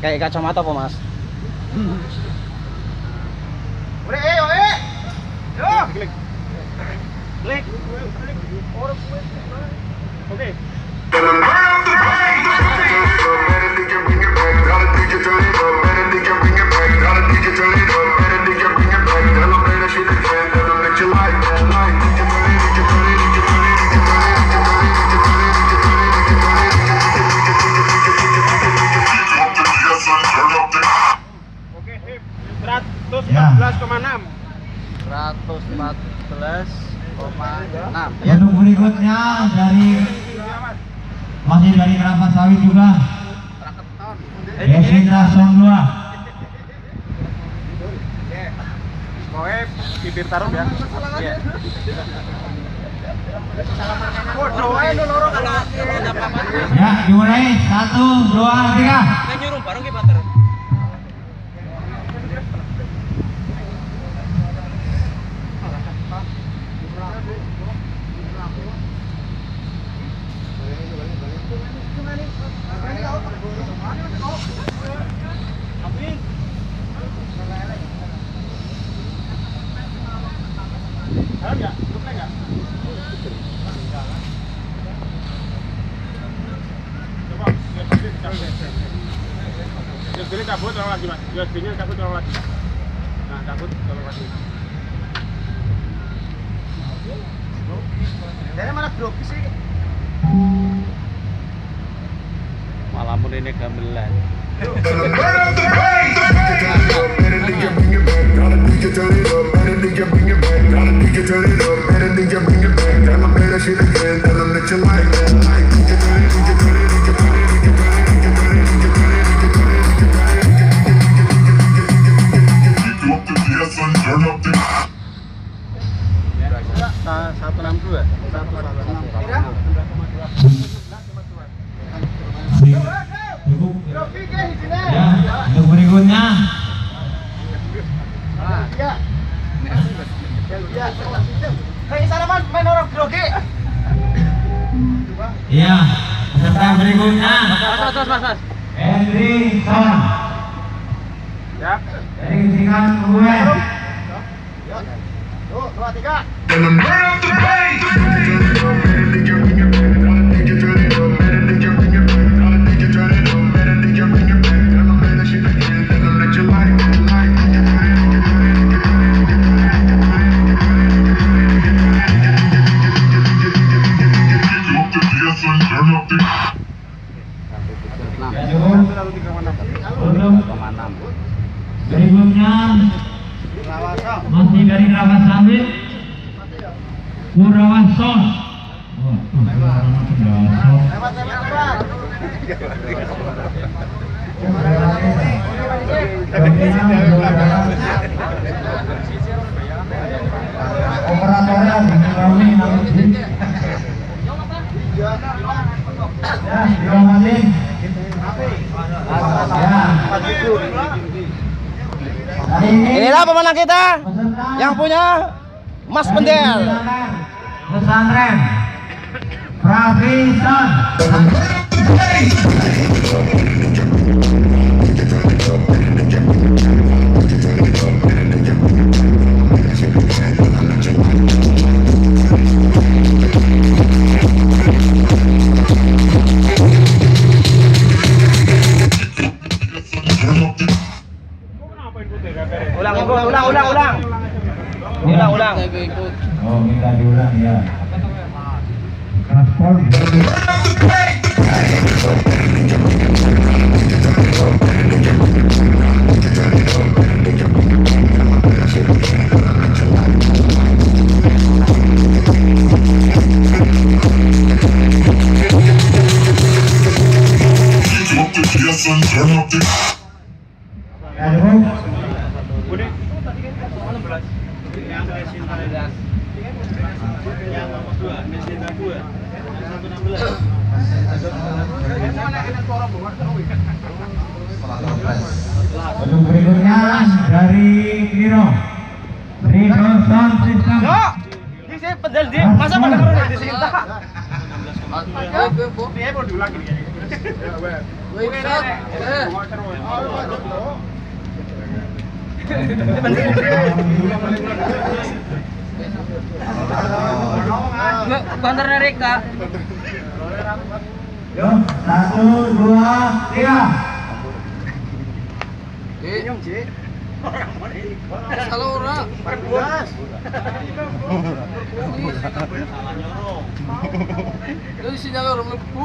Kayak kacamata apa, Mas? Klik. Oke. Oke, 114,6. 114,6. Untuk berikutnya masih dari kelapa sawit juga. Desindra Song 2. Kowe bibir taruh ya. Iya. Ya, dimulai 1, 2, 3. Nyuruh bareng ki, Pater. USB-nya cabut, tolong lagi, Mas. USB-nya cabut, tolong lagi. Nah, cabut, tolong lagi. Dari mana grogi sih? Malamun ini gamelan. Ya, untuk berikutnya iya, peserta berikutnya Mas. Henry Son. Ya. Dari Kisikan gue. 2, 3. Berikutnya masih dari Rawas Sawit, Purawason. Operatornya Bini nanti. Ya, diomatin. Inilah pemenang kita yang punya Mas Pendel. Pesantren Pravison. Ulang. Oh, minta diulang ya. Transport. Untuk berikutnya dari Kiro Sound System. Di sini Pendel di masa pada di sini tak. Dia mau diulang ini. Bantar narik kak. Yo, 1, 2, 3. Salah orang. Jadi sinyal orang lepu.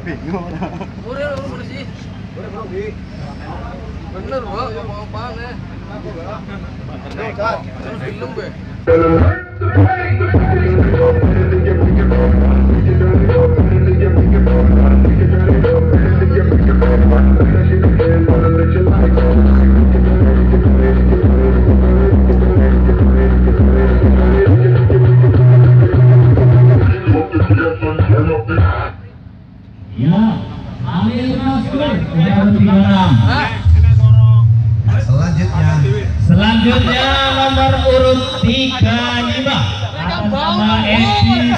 Bingung. Udah bersih. Bener Pak, apa-apaan ya. Terus film be. Ya, ambil masker. Udah 36. Selanjutnya nomor urut 35 atas nama Edi